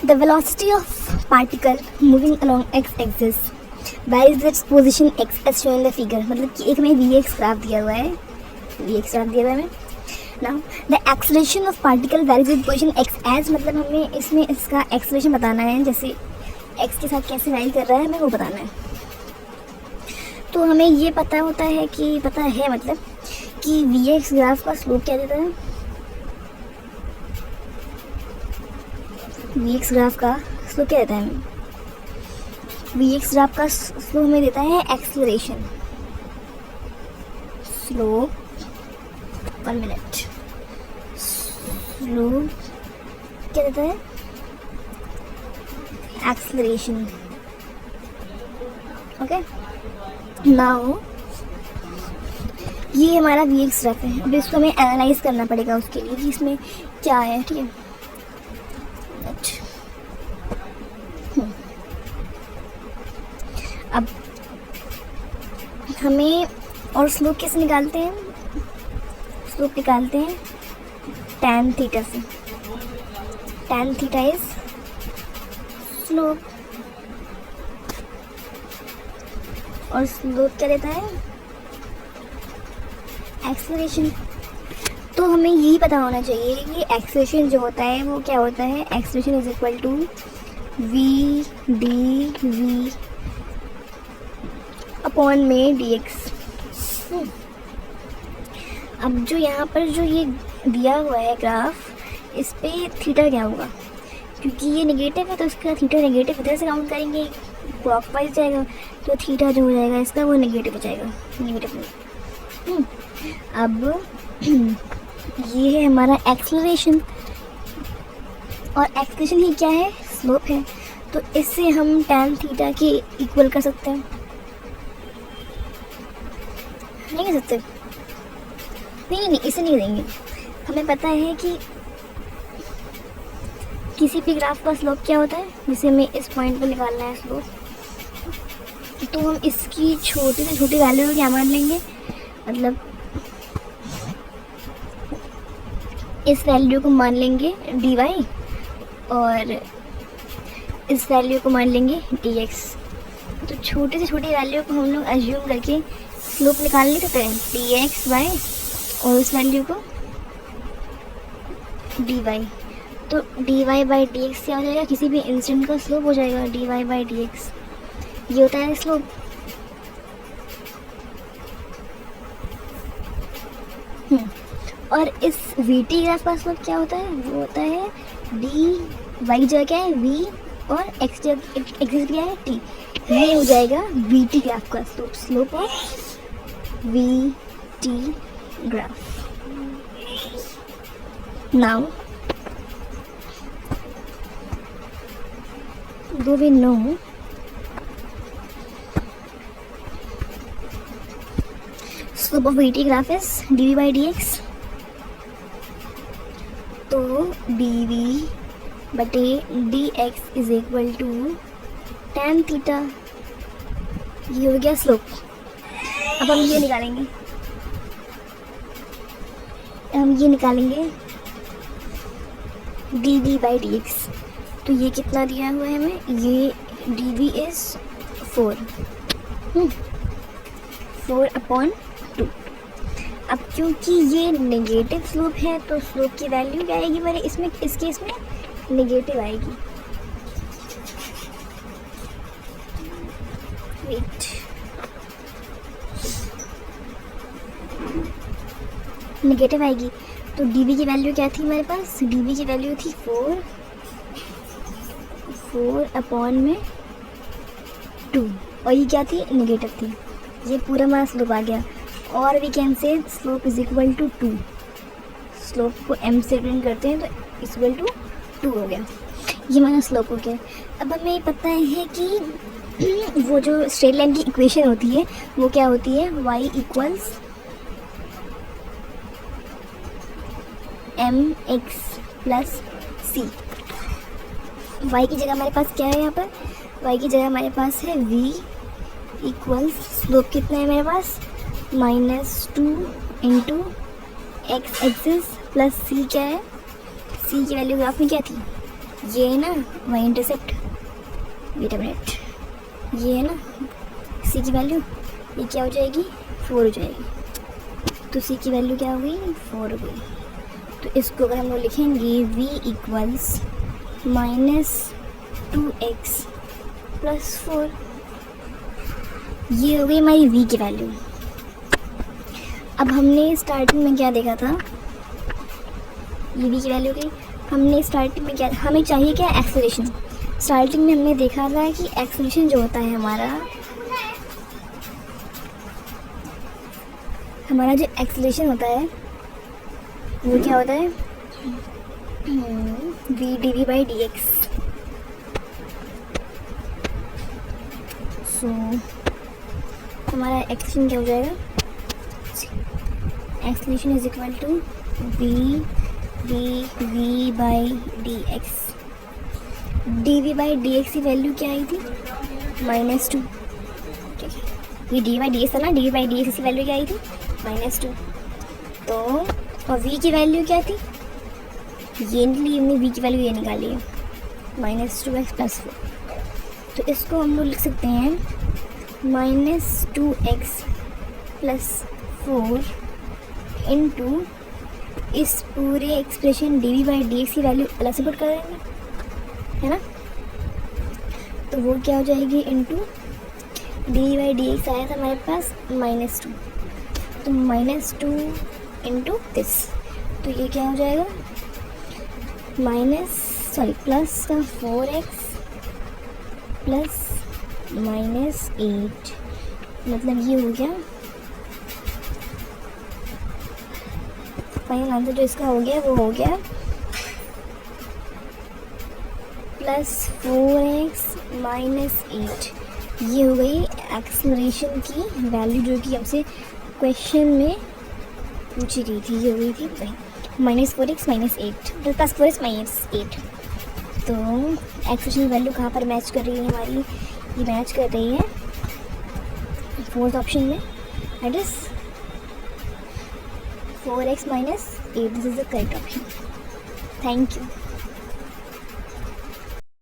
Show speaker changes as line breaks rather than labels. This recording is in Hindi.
The velocity of particle moving along x axis varies with its position x as shown in the figure। मतलब कि एक में vx ग्राफ दिया हुआ है, हमें। Now the acceleration of particle varies with position x as, मतलब हमें इसमें इसका एक्सेलरेशन बताना है, जैसे x के साथ कैसे वेरी कर रहा है हमें वो बताना है। तो हमें ये पता है मतलब कि vx ग्राफ का स्लोप क्या देता है। vx ग्राफ का स्लोप क्या देता है हमें? vx ग्राफ का स्लोप हमें देता है एक्सेलरेशन। स्लोप 1 मिनट, स्लोप क्या देता है? एक्सेलरेशन। ओके, नाउ ये हमारा vx ग्राफ है। अब इसको हमें एनालाइज करना पड़ेगा उसके लिए कि इसमें क्या है। ठीक है, अब हमें और स्लोप कैसे निकालते हैं? स्लोप निकालते हैं tan थीटा से। tan थीटा इज स्लोप, और स्लोप क्या देता है? एक्सेलरेशन। तो हमें यही पता होना चाहिए कि एक्सेलरेशन जो होता है वो क्या होता है। Acceleration is equal to v dv upon में dx। अब जो यहाँ पर जो ये दिया हुआ है ग्राफ, इस पे थीटा क्या होगा? क्योंकि ये नेगेटिव है तो इसका थीटा नेगेटिव इधर से काउंट करेंगे, क्लॉकवाइज जाएगा, तो थीटा जो हो जाएगा इसका वो नेगेटिव हो जाएगा, नेगेटिव में। अब ये है हमारा एक्सेलरेशन, और एक्सेलरेशन ही क्या है? स्लोप है। तो इससे हम tan थीटा के इक्वल कर सकते हैं, नहीं कर सकते? नहीं, इसे नहीं देंगे। हमें पता है कि किसी भी ग्राफ का स्लोप क्या होता है, जिसे हमें इस पॉइंट पर निकालना है स्लोप, तो हम इसकी छोटी से छोटी वैल्यू को क्या मान लेंगे? मतलब इस वैल्यू को मान लेंगे dy और इस वैल्यू को मान लेंगे dx। तो छोटी से छोटी वैल्यू को हम लोग अज्यूम करके स्लोप निकाल नहीं सकते हैं, dx बाय और उस वैल्यू को dy। तो dy बाई dx क्या हो जाएगा? किसी भी इंस्टेंट का स्लोप हो जाएगा dy बाई dx। ये होता है स्लोप। और इस vt ग्राफ का स्लोप क्या होता है? वो होता है dy जगह क्या है v, और x जगह क्या है t। ये हो जाएगा vt ग्राफ का slope, slope of vt graph. Now do we know slope of vt graph is dv by dx? तो dv बटे dx is equal to tan theta. ये हो गया स्लोप। अब हम ये निकालेंगे dv बाई dx। तो ये कितना दिया हुआ है हमें? ये dv इज 4/2। अब क्योंकि ये नेगेटिव स्लोप है तो स्लोप की वैल्यू क्या आएगी मेरे इसमें, इस केस में नेगेटिव आएगी। वेट, नेगेटिव आएगी। तो dv की वैल्यू क्या थी हमारे पास? dv की वैल्यू थी 4/2, और ये क्या थी? नेगेटिव थी। ये पूरा हमारा स्लोप आ गया, और we can say slope is equal to 2। Slope को m से रिप्रेजेंट करते हैं तो इक्वल टू 2 हो गया। ये हमारा स्लोप हो गया। अब हमें पता है कि वो जो स्ट्रेट लाइन की इक्वेशन होती है वो क्या होती है? y equals mx plus c। y की जगह हमारे पास क्या है? यहाँ पर y की जगह हमारे पास है v इक्वल्स स्लोप कितना है मेरे पास? -2 into x axis plus c क्या है? c की वैल्यू ग्राफ में क्या थी? ये है ना y intercept, wait a minute, ये है ना सी की वैल्यू, ये क्या हो जाएगी 4 हो जाएगी, तो सी की वैल्यू क्या हो गई 4 हो गई। तो इसको अगर हम लोग लिखेंगे v इक्वल्स -2x + 4, ये हो गई हमारी v की वैल्यू। अब हमने स्टार्टिंग में क्या देखा था, ये v की वैल्यू गई। हमने स्टार्टिंग में क्या, हमें चाहिए क्या एक्सेलरेशन। स्टार्टिंग में हमने देखा था कि एक्सेलरेशन जो होता है हमारा जो एक्सेलरेशन होता है वो क्या होता है v dv/dx। सो हमारा एक्सेलरेशन क्या हो जाएगा, acceleration is equal to v dv/dx। dv/dx की वैल्यू क्या आई थी -2, ठीक है, ये dv/dx था ना, dv/dx की वैल्यू क्या आई थी -2। तो और v की वैल्यू क्या थी, ये निकली, हमने v की वैल्यू ये निकाली है -2x + 4। तो इसको हम लोग लिख सकते हैं -2x + 4 इंटू इस पूरे एक्सप्रेशन dv/dx की वैल्यू अलग से पुट कर देंगे, है ना। तो वो क्या हो जाएगी इंटू dv/dx आया था हमारे पास -2, तो -2 इंटू दिस, तो ये क्या हो जाएगा प्लस का 4x प्लस -8, मतलब ये हो गया फाइनल आंसर जो इसका हो गया वो हो गया +4x -8। ये हो गई एक्सेलरेशन की वैल्यू जो कि हमसे क्वेश्चन में पूछी गई थी, ये हो गई थी -4x -8 +4x -8। तो एक्सेलरेशन वैल्यू कहाँ पर मैच कर रही है हमारी, ये मैच कर रही है 4th ऑप्शन में, that is 4x -8, this is the correct option. Thank you.